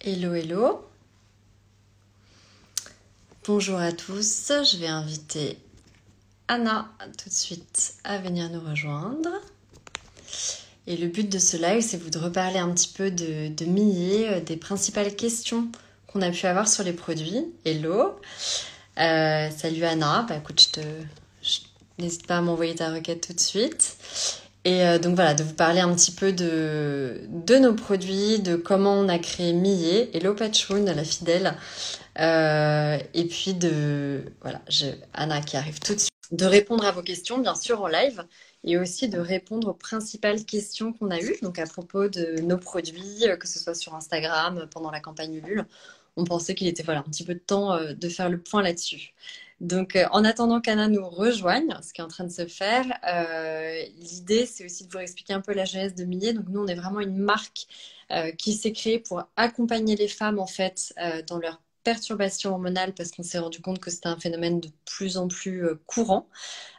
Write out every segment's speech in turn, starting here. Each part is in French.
Hello, hello. Bonjour à tous. Je vais inviter Anna tout de suite à venir nous rejoindre. Et le but de ce live, c'est vous de reparler un petit peu de Millet, des principales questions qu'on a pu avoir sur les produits. Hello. Salut Anna. Bah écoute, n'hésite pas à m'envoyer ta requête tout de suite. Et donc voilà, de vous parler un petit peu de nos produits, de comment on a créé Millet. Hello Patchoun, la fidèle. Et puis voilà, Anna qui arrive tout de suite, de répondre à vos questions, bien sûr, en live, et aussi de répondre aux principales questions qu'on a eues, donc à propos de nos produits, que ce soit sur Instagram, pendant la campagne Ulule. On pensait qu'il était un petit peu de temps de faire le point là-dessus. Donc, en attendant qu'Anna nous rejoigne, ce qui est en train de se faire, l'idée, c'est aussi de vous expliquer un peu la genèse de Millet. Donc, nous, on est vraiment une marque qui s'est créée pour accompagner les femmes, en fait, dans leur perturbations hormonales parce qu'on s'est rendu compte que c'était un phénomène de plus en plus courant.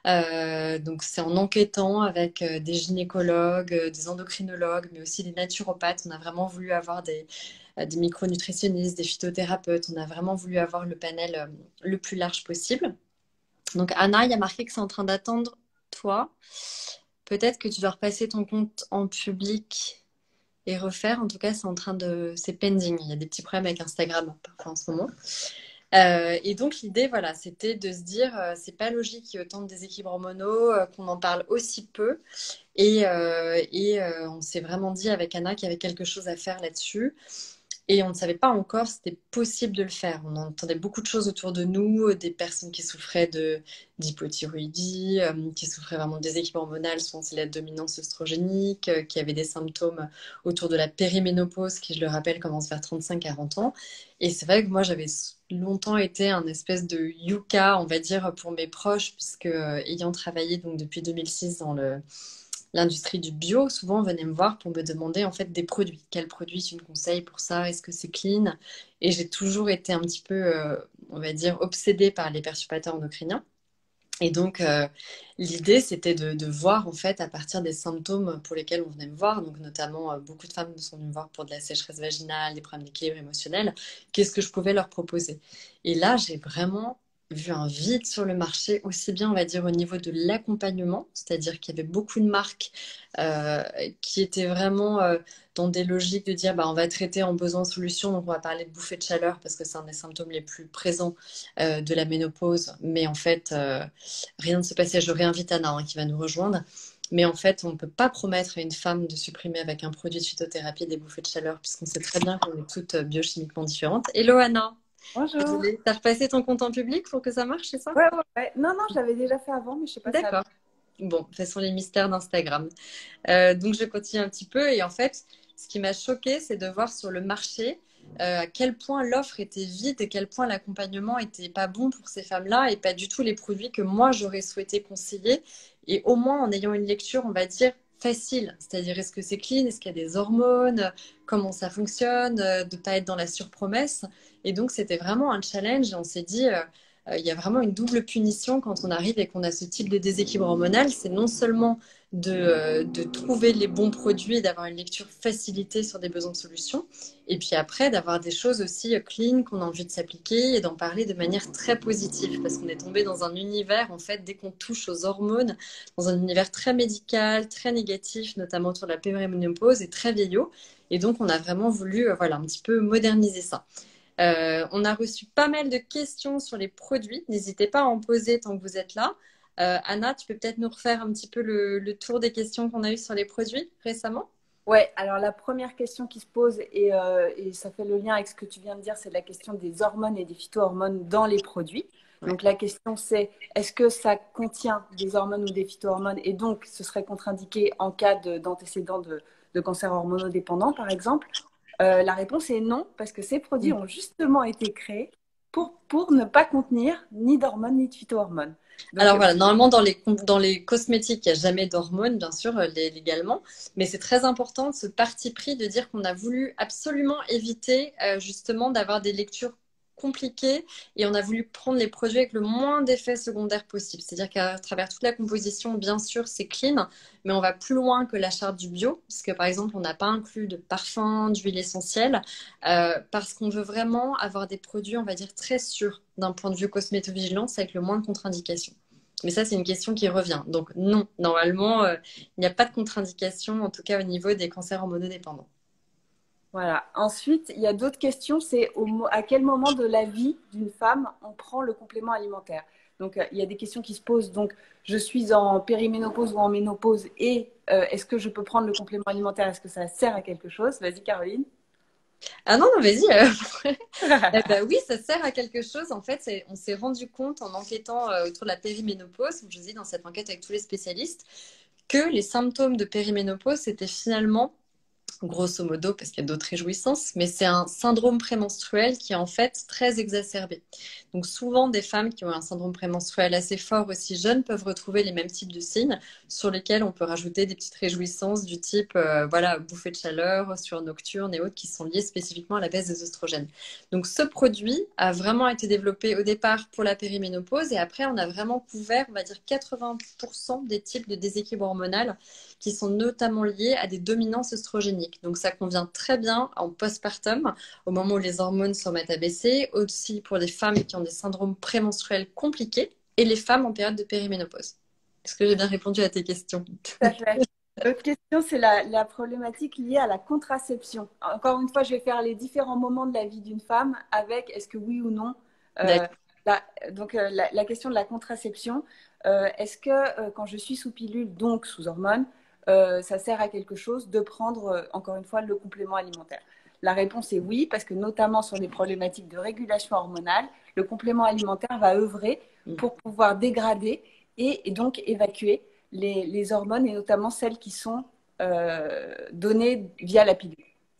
Donc c'est en enquêtant avec des gynécologues, des endocrinologues, mais aussi des naturopathes. On a vraiment voulu avoir des micronutritionnistes, des phytothérapeutes. On a vraiment voulu avoir le panel le plus large possible. Donc Anna, il y a marqué que c'est en train d'attendre toi. Peut-être que tu dois repasser ton compte en public et refaire. En tout cas, c'est pending. Il y a des petits problèmes avec Instagram parfois en ce moment. Et donc l'idée, voilà, c'était de se dire, c'est pas logique qu'il y ait autant de déséquilibres hormonaux, qu'on en parle aussi peu. On s'est vraiment dit avec Anna qu'il y avait quelque chose à faire là-dessus. Et on ne savait pas encore si c'était possible de le faire. On entendait beaucoup de choses autour de nous, des personnes qui souffraient d'hypothyroïdie, qui souffraient vraiment de déséquilibre hormonal, souvent c'est la dominance œstrogénique, qui avaient des symptômes autour de la périménopause, qui, je le rappelle, commence vers 35-40 ans. Et c'est vrai que moi, j'avais longtemps été un espèce de yucca, on va dire, pour mes proches, puisque ayant travaillé donc depuis 2006 dans l'industrie du bio, souvent venait me voir pour me demander en fait des produits. Quels produits tu me conseilles pour ça? Est-ce que c'est clean? Et j'ai toujours été un petit peu, on va dire, obsédée par les perturbateurs endocriniens. Et donc, l'idée, c'était de voir, en fait, à partir des symptômes pour lesquels on venait me voir, donc notamment, beaucoup de femmes sont venues me voir pour de la sécheresse vaginale, des problèmes d'équilibre émotionnel, qu'est-ce que je pouvais leur proposer? Et là, j'ai vraiment vu un vide sur le marché, aussi bien, on va dire, au niveau de l'accompagnement, c'est-à-dire qu'il y avait beaucoup de marques euh, qui étaient vraiment dans des logiques de dire, bah, on va traiter en besoin-solution, donc on va parler de bouffée de chaleur, parce que c'est un des symptômes les plus présents de la ménopause, mais en fait rien ne se passait. Je réinvite Anna qui va nous rejoindre. Mais en fait, on ne peut pas promettre à une femme de supprimer avec un produit de phytothérapie des bouffées de chaleur, puisqu'on sait très bien qu'on est toutes biochimiquement différentes. Hello Anna, Bonjour. désolée. T'as repassé ton compte en public pour que ça marche, c'est ça? Ouais, ouais, ouais. Non, non, je l'avais déjà fait avant, mais je sais pas ça. D'accord. Bon, ce sont les mystères d'Instagram. Donc je continue un petit peu et en fait, ce qui m'a choquée, c'est de voir sur le marché à quel point l'offre était vide et quel point l'accompagnement était pas bon pour ces femmes-là et pas du tout les produits que moi j'aurais souhaité conseiller. Et au moins en ayant une lecture, on va dire facile, c'est-à-dire est-ce que c'est clean, est-ce qu'il y a des hormones, comment ça fonctionne, de pas être dans la surpromesse. Et donc c'était vraiment un challenge et on s'est dit il y a vraiment une double punition quand on arrive et qu'on a ce type de déséquilibre hormonal. C'est non seulement de trouver les bons produits et d'avoir une lecture facilitée sur des besoins de solutions, et puis après d'avoir des choses aussi clean qu'on a envie de s'appliquer et d'en parler de manière très positive, parce qu'on est tombé dans un univers, en fait, dès qu'on touche aux hormones, dans un univers très médical, très négatif, notamment autour de la périménopause et très vieillot. Et donc, on a vraiment voulu, un petit peu moderniser ça. On a reçu pas mal de questions sur les produits. N'hésitez pas à en poser tant que vous êtes là. Anna, tu peux peut-être nous refaire un petit peu le tour des questions qu'on a eues sur les produits récemment? Ouais, alors la première question qui se pose, et ça fait le lien avec ce que tu viens de dire, c'est la question des hormones et des phytohormones dans les produits. Ouais. Donc la question c'est, est-ce que ça contient des hormones ou des phytohormones et donc ce serait contre-indiqué en cas d'antécédent de cancer hormonodépendant, par exemple? La réponse est non, parce que ces produits ont justement été créés pour ne pas contenir ni d'hormones ni de phytohormones. Donc, Alors voilà, normalement dans les cosmétiques, il n'y a jamais d'hormones, bien sûr, légalement, mais c'est très important ce parti pris de dire qu'on a voulu absolument éviter justement d'avoir des lectures compliqué et on a voulu prendre les produits avec le moins d'effets secondaires possible. C'est-à-dire qu'à travers toute la composition, bien sûr, c'est clean, mais on va plus loin que la charte du bio, puisque par exemple, on n'a pas inclus de parfum, d'huile essentielle, parce qu'on veut vraiment avoir des produits, on va dire, très sûrs d'un point de vue cosmétovigilance avec le moins de contre-indications. Mais ça, c'est une question qui revient. Donc non, normalement, il n'y a pas de contre-indication, en tout cas au niveau des cancers hormonodépendants. Voilà. Ensuite, il y a d'autres questions. C'est à quel moment de la vie d'une femme on prend le complément alimentaire. Donc, il y a des questions qui se posent. Donc, je suis en périménopause ou en ménopause et est-ce que je peux prendre le complément alimentaire? Est-ce que ça sert à quelque chose? Vas-y, Caroline. Ah non, non, vas-y. Eh ben oui, ça sert à quelque chose. En fait, on s'est rendu compte en enquêtant autour de la périménopause, comme je vous dis dans cette enquête avec tous les spécialistes, que les symptômes de périménopause, c'était finalement grosso modo, parce qu'il y a d'autres réjouissances, mais c'est un syndrome prémenstruel qui est en fait très exacerbé. Donc souvent, des femmes qui ont un syndrome prémenstruel assez fort aussi jeunes peuvent retrouver les mêmes types de signes sur lesquels on peut rajouter des petites réjouissances du type voilà, bouffée de chaleur, sueur nocturne et autres qui sont liées spécifiquement à la baisse des oestrogènes. Donc ce produit a vraiment été développé au départ pour la périménopause et après on a vraiment couvert, on va dire 80% des types de déséquilibre hormonal qui sont notamment liées à des dominances œstrogéniques. Donc ça convient très bien en postpartum, au moment où les hormones se remettent à baisser, aussi pour les femmes qui ont des syndromes prémenstruels compliqués et les femmes en période de périménopause. Est-ce que j'ai bien répondu à tes questions? Tout à fait. L'autre question, c'est la problématique liée à la contraception. Encore une fois, je vais faire les différents moments de la vie d'une femme avec est-ce que oui ou non. Euh, D'accord. la question de la contraception, est-ce que quand je suis sous pilule, donc sous hormones, ça sert à quelque chose de prendre, encore une fois, le complément alimentaire? La réponse est oui, parce que notamment sur les problématiques de régulation hormonale, le complément alimentaire va œuvrer pour pouvoir dégrader et donc évacuer les hormones et notamment celles qui sont données via la pilule.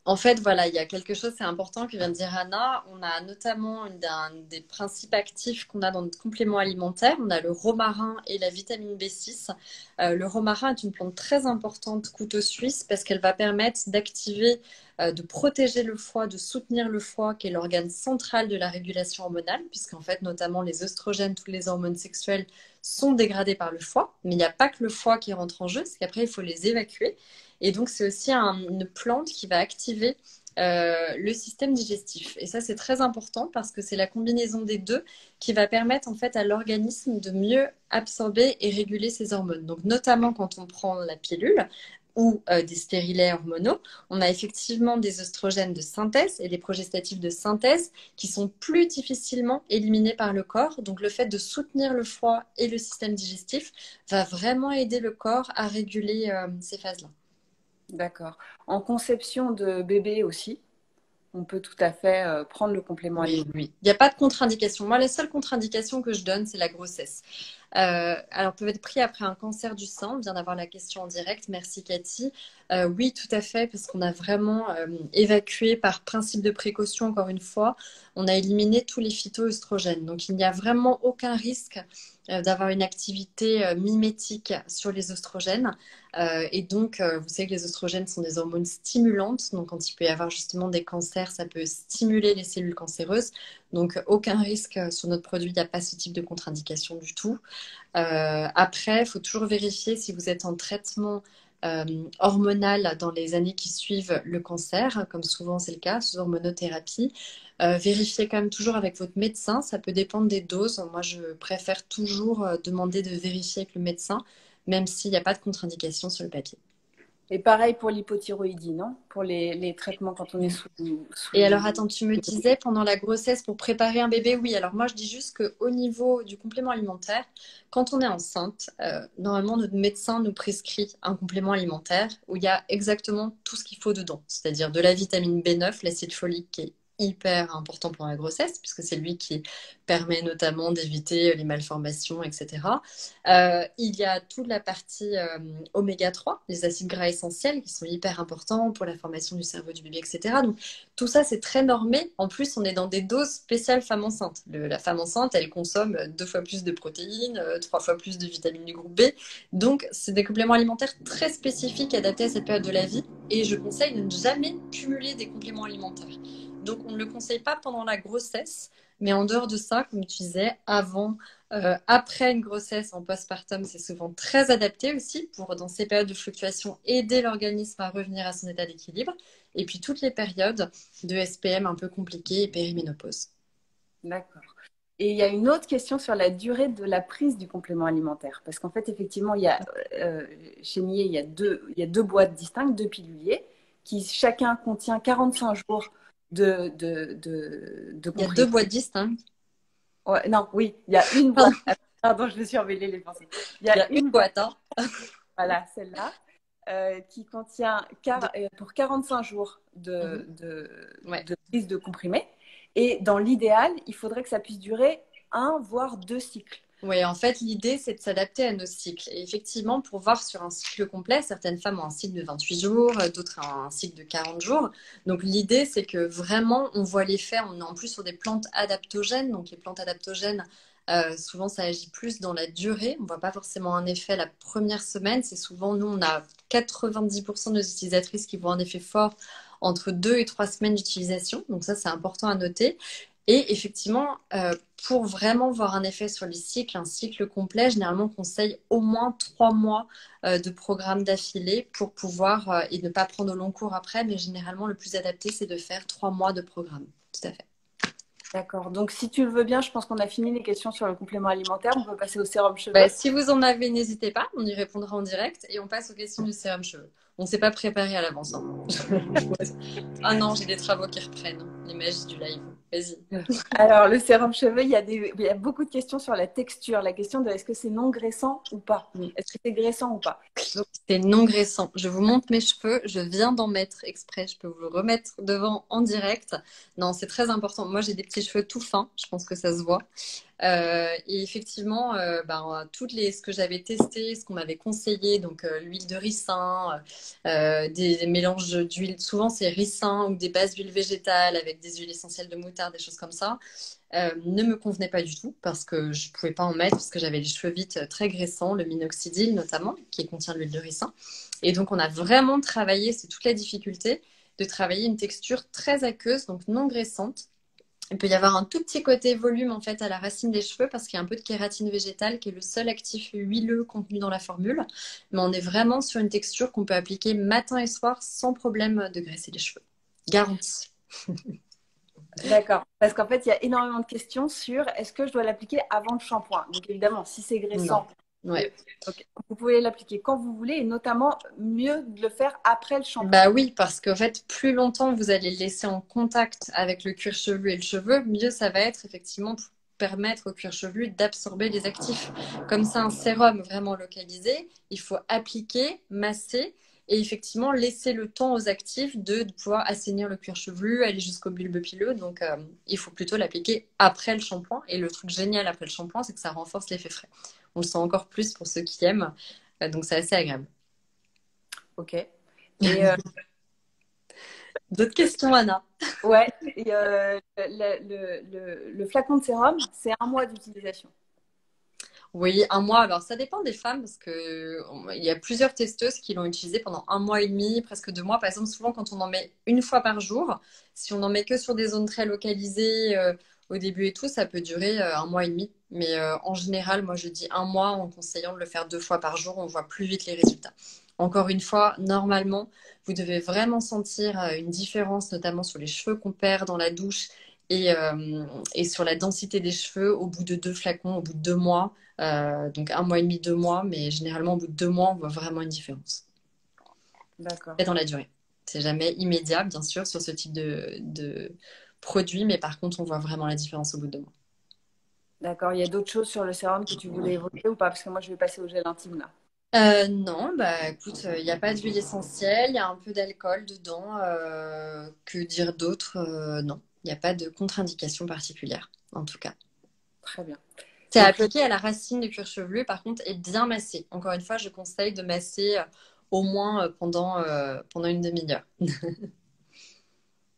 En fait, voilà, il y a quelque chose, c'est important que vient de dire Anna. On a notamment un des principes actifs qu'on a dans notre complément alimentaire. On a le romarin et la vitamine B6. Le romarin est une plante très importante couteau suisse parce qu'elle va permettre d'activer, de protéger le foie, de soutenir le foie, qui est l'organe central de la régulation hormonale, puisqu'en fait, notamment les œstrogènes, toutes les hormones sexuelles sont dégradées par le foie. Mais il n'y a pas que le foie qui rentre en jeu, c'est qu'après, il faut les évacuer. Et donc, c'est aussi une plante qui va activer le système digestif. Et ça, c'est très important parce que c'est la combinaison des deux qui va permettre en fait à l'organisme de mieux absorber et réguler ses hormones. Donc, notamment quand on prend la pilule ou des stérilets hormonaux, on a effectivement des œstrogènes de synthèse et des progestatifs de synthèse qui sont plus difficilement éliminés par le corps. Donc, le fait de soutenir le foie et le système digestif va vraiment aider le corps à réguler ces phases-là. D'accord. En conception de bébé aussi, on peut tout à fait prendre le complément Oui, alimentaire. oui. Il n'y a pas de contre-indication. Moi, la seule contre-indication que je donne, c'est la grossesse. Alors, peuvent être pris après un cancer du sein. On vient d'avoir la question en direct. Merci, Cathy. Oui, tout à fait, parce qu'on a vraiment évacué par principe de précaution, encore une fois, on a éliminé tous les phytoœstrogènes. Donc, il n'y a vraiment aucun risque d'avoir une activité mimétique sur les oestrogènes. Et donc, vous savez que les oestrogènes sont des hormones stimulantes. Donc, quand il peut y avoir justement des cancers, ça peut stimuler les cellules cancéreuses. Donc, aucun risque sur notre produit. Il n'y a pas ce type de contre-indication du tout. Après, il faut toujours vérifier si vous êtes en traitement hormonal dans les années qui suivent le cancer, comme souvent c'est le cas, sous hormonothérapie. Vérifiez quand même toujours avec votre médecin. Ça peut dépendre des doses. Moi, je préfère toujours demander de vérifier avec le médecin, même s'il n'y a pas de contre-indication sur le papier. Et pareil pour l'hypothyroïdie, non? Pour les traitements quand on est Et sous... alors, attends, tu me disais pendant la grossesse pour préparer un bébé, oui. Alors moi, je dis juste qu'au niveau du complément alimentaire, quand on est enceinte, normalement, notre médecin nous prescrit un complément alimentaire où il y a exactement tout ce qu'il faut dedans. C'est-à-dire de la vitamine B9, l'acide folique qui est hyper important pour la grossesse, puisque c'est lui qui permet notamment d'éviter les malformations, etc. Il y a toute la partie oméga 3, les acides gras essentiels qui sont hyper importants pour la formation du cerveau du bébé, etc. Donc, tout ça, c'est très normé. En plus, on est dans des doses spéciales femme enceinte. La femme enceinte, elle consomme 2 fois plus de protéines, 3 fois plus de vitamines du groupe B. Donc, c'est des compléments alimentaires très spécifiques adaptés à cette période de la vie. Et je conseille de ne jamais cumuler des compléments alimentaires. Donc, on ne le conseille pas pendant la grossesse, Mais en dehors de ça, comme tu disais, après une grossesse en postpartum, c'est souvent très adapté aussi pour, dans ces périodes de fluctuation, aider l'organisme à revenir à son état d'équilibre. Et puis toutes les périodes de SPM un peu compliquées et périménopause. D'accord. Et il y a une autre question sur la durée de la prise du complément alimentaire. Parce qu'en fait, effectivement, chez Millet, il y a deux boîtes distinctes, deux piluliers, qui chacun contient 45 jours de Il y a deux comprimés. boîtes distinctes. Ouais, non, oui, il y a une boîte. Pardon, Pardon, je me suis emmêlée les pensées. Il y il y a a une une boîte, boîte, hein. voilà, celle-là, qui contient De- pour 45 jours Mhm. Ouais. de prise de comprimés. Et dans l'idéal, il faudrait que ça puisse durer un, voire deux cycles. Oui, en fait, l'idée, c'est de s'adapter à nos cycles. Et effectivement, pour voir sur un cycle complet, certaines femmes ont un cycle de 28 jours, d'autres ont un cycle de 40 jours. Donc, l'idée, c'est que vraiment, on voit l'effet. On est en plus sur des plantes adaptogènes. Donc, les plantes adaptogènes, souvent, ça agit plus dans la durée. On ne voit pas forcément un effet la première semaine. C'est souvent, nous, on a 90% de nos utilisatrices qui voient un effet fort entre 2 et 3 semaines d'utilisation. Donc, ça, c'est important à noter. Et effectivement, pour vraiment voir un effet sur les cycles, un cycle complet, généralement, on conseille au moins 3 mois de programme d'affilée pour pouvoir, et ne pas prendre au long cours après, mais généralement, le plus adapté, c'est de faire 3 mois de programme. Tout à fait. D'accord. Donc, si tu le veux bien, je pense qu'on a fini les questions sur le complément alimentaire. On peut passer au sérum Bah, cheveux. si vous en avez, n'hésitez pas, on y répondra en direct et on passe aux questions du sérum cheveux. On ne s'est pas préparé à l'avance, hein. Ah non, j'ai des travaux qui reprennent. Les magies du live. Vas-y. Alors, le sérum cheveux, il y a beaucoup de questions sur la texture. La question de est-ce que c'est non graissant ou pas? Est-ce que c'est graissant ou pas? Donc, C'est non graissant. Je vous montre mes cheveux. Je viens d'en mettre exprès. Je peux vous le remettre devant en direct. Non, c'est très important. Moi, j'ai des petits cheveux tout fins. Je pense que ça se voit. Et effectivement, ce que j'avais testé, ce qu'on m'avait conseillé, donc l'huile de ricin, des mélanges d'huile, souvent c'est ricin ou des bases d'huile végétale avec des huiles essentielles de moutarde, des choses comme ça, ne me convenait pas du tout parce que je pouvais pas en mettre parce que j'avais les cheveux vite très graissants, le minoxidil notamment, qui contient l'huile de ricin. Et donc on a vraiment travaillé, c'est toute la difficulté, de travailler une texture très aqueuse, donc non graissante. Il peut y avoir un tout petit côté volume en fait à la racine des cheveux parce qu'il y a un peu de kératine végétale qui est le seul actif huileux contenu dans la formule. Mais on est vraiment sur une texture qu'on peut appliquer matin et soir sans problème de graisser les cheveux. Garantie. d'accord. Parce qu'en fait, il y a énormément de questions sur est-ce que je dois l'appliquer avant le shampoing? Donc, évidemment, si c'est Non. graissant, Ouais. donc, vous pouvez l'appliquer quand vous voulez et notamment mieux de le faire après le shampoing. Bah oui, parce qu'en fait, plus longtemps vous allez le laisser en contact avec le cuir chevelu et le cheveu, mieux ça va être effectivement pour permettre au cuir chevelu d'absorber les actifs. Comme c'est un sérum vraiment localisé, il faut appliquer, masser et effectivement laisser le temps aux actifs de pouvoir assainir le cuir chevelu, aller jusqu'au bulbe pileux. Donc il faut plutôt l'appliquer après le shampoing. Et le truc génial après le shampoing, c'est que ça renforce l'effet frais. On le sent encore plus pour ceux qui aiment. Donc c'est assez agréable. Ok. Et D'autres questions, Anna? ouais, et, le flacon de sérum, c'est un mois d'utilisation. Oui, un mois. Alors, ça dépend des femmes parce que il y a plusieurs testeuses qui l'ont utilisé pendant 1 mois et demi, presque 2 mois. Par exemple, souvent quand on en met une fois par jour, si on en met que sur des zones très localisées au début et tout, ça peut durer 1 mois et demi. Mais en général, moi, je dis un mois en conseillant de le faire 2 fois par jour. On voit plus vite les résultats. Encore une fois, normalement, vous devez vraiment sentir une différence, notamment sur les cheveux qu'on perd dans la douche et sur la densité des cheveux au bout de 2 flacons, au bout de 2 mois. Donc 1 mois et demi, 2 mois, mais généralement au bout de 2 mois, on voit vraiment une différence. D'accord. Et dans la durée. C'est jamais immédiat, bien sûr, sur ce type de produit, mais par contre, on voit vraiment la différence au bout de 2 mois. D'accord. Il y a d'autres choses sur le sérum que tu voulais évoquer ou pas? Parce que moi, je vais passer au gel intime là. Non, bah écoute, il n'y a pas d'huile essentielle, il y a un peu d'alcool dedans. Que dire d'autre? Non, il n'y a pas de contre-indication particulière, en tout cas. Très bien. C'est Donc, appliqué à la racine du cuir chevelu, par contre, et bien massé. Encore une fois, je conseille de masser au moins pendant une demi-heure.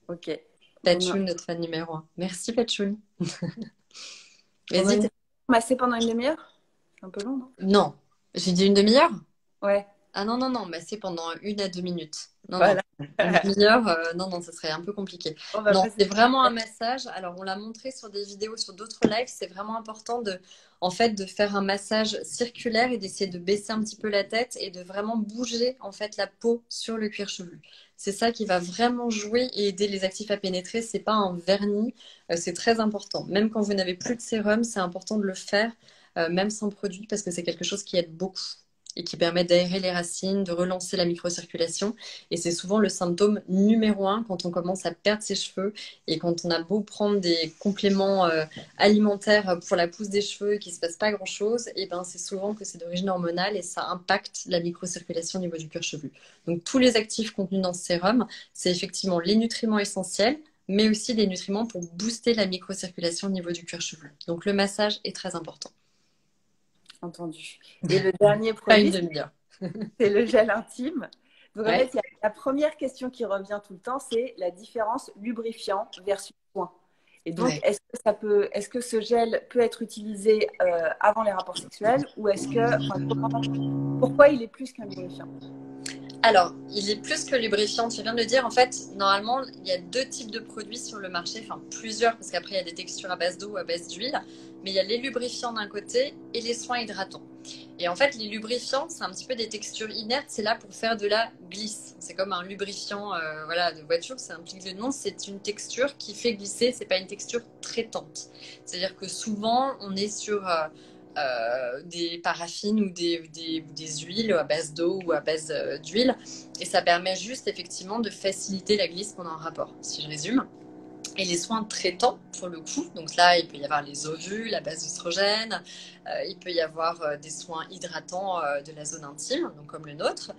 ok. Patchoun, notre fan numéro un. Merci, Patchoun. Pendant Vas-y. une... Masser pendant une demi-heure? C'est un peu long, non? Non, j'ai dit une demi-heure? Ouais. Ah non, non, non, mais c'est pendant 1 à 2 minutes. Non, non, Voilà. une demi-heure, non, non, ça serait un peu compliqué. On va Non, passer. c'est vraiment un massage. Alors, on l'a montré sur des vidéos, sur d'autres lives, c'est vraiment important en fait, de faire un massage circulaire et d'essayer de baisser un petit peu la tête et de vraiment bouger, en fait, la peau sur le cuir chevelu. C'est ça qui va vraiment jouer et aider les actifs à pénétrer. C'est pas un vernis, c'est très important. Même quand vous n'avez plus de sérum, c'est important de le faire, même sans produit, parce que c'est quelque chose qui aide beaucoup et qui permet d'aérer les racines, de relancer la microcirculation. Et c'est souvent le symptôme numéro un quand on commence à perdre ses cheveux et quand on a beau prendre des compléments alimentaires pour la pousse des cheveux et qu'il ne se passe pas grand-chose, et ben c'est souvent que c'est d'origine hormonale et ça impacte la microcirculation au niveau du cuir chevelu. Donc tous les actifs contenus dans ce sérum, c'est effectivement les nutriments essentiels, mais aussi des nutriments pour booster la microcirculation au niveau du cuir chevelu. Donc le massage est très important. Entendu. Et le dernier Pas une produit, demi-heure. c'est le gel intime. Donc en fait, Ouais. il y a la première question qui revient tout le temps, c'est la différence lubrifiant versus soin. Et donc, Ouais. est-ce que ce gel peut être utilisé avant les rapports sexuels ou enfin, pourquoi il est plus qu'un lubrifiant? Alors, il est plus que lubrifiant, tu viens de le dire. En fait, normalement, il y a deux types de produits sur le marché, enfin plusieurs, parce qu'après, il y a des textures à base d'eau ou à base d'huile. Mais il y a les lubrifiants d'un côté et les soins hydratants. Et en fait, les lubrifiants, c'est un petit peu des textures inertes. C'est là pour faire de la glisse. C'est comme un lubrifiant voilà, de voiture, c'est implique le nom. C'est une texture qui fait glisser, c'est pas une texture traitante. C'est-à-dire que souvent, on est sur des paraffines ou des huiles à base d'eau ou à base d'huile. Et ça permet juste effectivement de faciliter la glisse pendant un rapport, si je résume. Et les soins traitants, pour le coup, donc là, il peut y avoir les ovules, la base d'œstrogène, il peut y avoir des soins hydratants de la zone intime, donc comme le nôtre.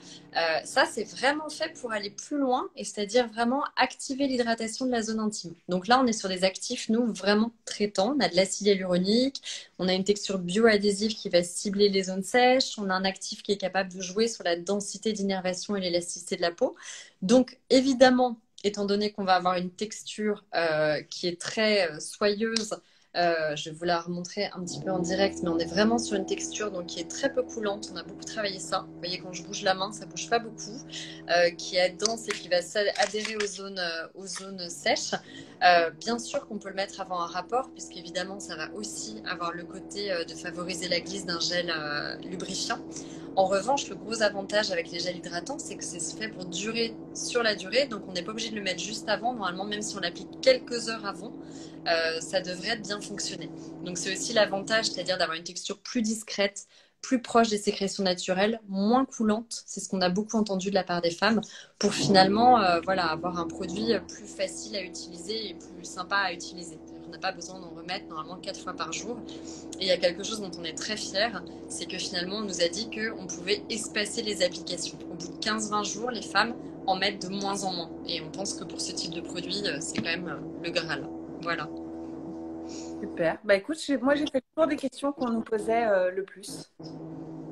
Ça, c'est vraiment fait pour aller plus loin, et c'est-à-dire vraiment activer l'hydratation de la zone intime. Donc là, on est sur des actifs, nous, vraiment traitants. On a de l'acide hyaluronique, on a une texture bioadhésive qui va cibler les zones sèches, on a un actif qui est capable de jouer sur la densité d'innervation et l'élasticité de la peau. Donc, évidemment, étant donné qu'on va avoir une texture qui est très soyeuse, je vais vous la remontrer un petit peu en direct, mais on est vraiment sur une texture donc, qui est très peu coulante. On a beaucoup travaillé ça. Vous voyez, quand je bouge la main, ça bouge pas beaucoup, qui est dense et qui va adhérer aux zones sèches. Bien sûr qu'on peut le mettre avant un rapport, puisqu'évidemment, ça va aussi avoir le côté de favoriser la glisse d'un gel lubrifiant. En revanche, le gros avantage avec les gels hydratants, c'est que c'est fait pour durer sur la durée. Donc, on n'est pas obligé de le mettre juste avant. Normalement, même si on l'applique quelques heures avant, ça devrait bien fonctionner. Donc, c'est aussi l'avantage, c'est-à-dire d'avoir une texture plus discrète, plus proche des sécrétions naturelles, moins coulante. C'est ce qu'on a beaucoup entendu de la part des femmes pour finalement voilà, avoir un produit plus facile à utiliser et plus sympa à utiliser. On n'a pas besoin d'en remettre normalement 4 fois par jour. Et il y a quelque chose dont on est très fier, c'est que finalement on nous a dit qu'on pouvait espacer les applications. Au bout de 15-20 jours, les femmes en mettent de moins en moins. Et on pense que pour ce type de produit, c'est quand même le Graal. Voilà. Super. Bah écoute, moi j'ai fait le tour des questions qu'on nous posait le plus.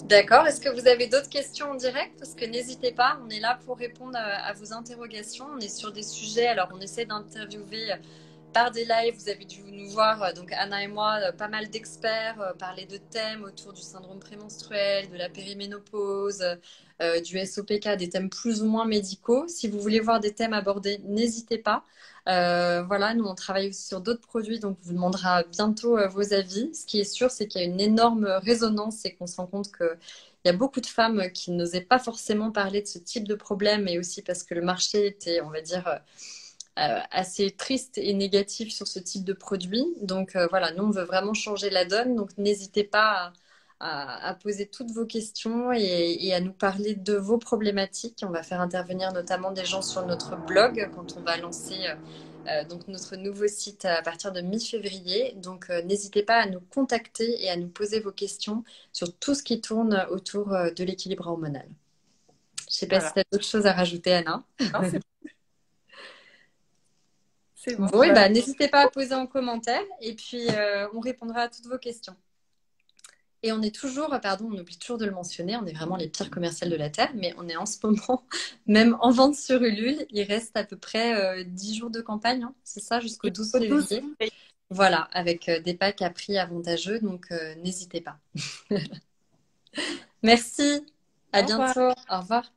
D'accord. Est-ce que vous avez d'autres questions en direct? Parce que n'hésitez pas, on est là pour répondre à vos interrogations. On est sur des sujets, alors on essaie d'interviewer par des lives, vous avez dû nous voir, donc Anna et moi, pas mal d'experts parler de thèmes autour du syndrome prémenstruel, de la périménopause, du SOPK, des thèmes plus ou moins médicaux. Si vous voulez voir des thèmes abordés, n'hésitez pas. Voilà, nous on travaille aussi sur d'autres produits, donc on vous demandera bientôt vos avis. Ce qui est sûr, c'est qu'il y a une énorme résonance et qu'on se rend compte que il y a beaucoup de femmes qui n'osaient pas forcément parler de ce type de problème, et aussi parce que le marché était, on va dire, assez triste et négatif sur ce type de produit. Donc voilà, nous, on veut vraiment changer la donne. Donc n'hésitez pas à poser toutes vos questions et à nous parler de vos problématiques. On va faire intervenir notamment des gens sur notre blog quand on va lancer donc notre nouveau site à partir de mi-février. Donc n'hésitez pas à nous contacter et à nous poser vos questions sur tout ce qui tourne autour de l'équilibre hormonal. Je ne sais pas si Voilà. tu as d'autres choses à rajouter, Anna. Non, c'est bon. Bon, et Bah, bah, n'hésitez pas à poser en commentaire et puis on répondra à toutes vos questions. Et on est toujours, pardon, on oublie toujours de le mentionner, on est vraiment les pires commerciales de la Terre, mais on est en ce moment même en vente sur Ulule. Il reste à peu près 10 jours de campagne, hein, c'est ça, jusqu'au 12 au 12. février. Voilà, avec des packs à prix avantageux, donc n'hésitez pas. Merci. À Au revoir. bientôt. Au revoir.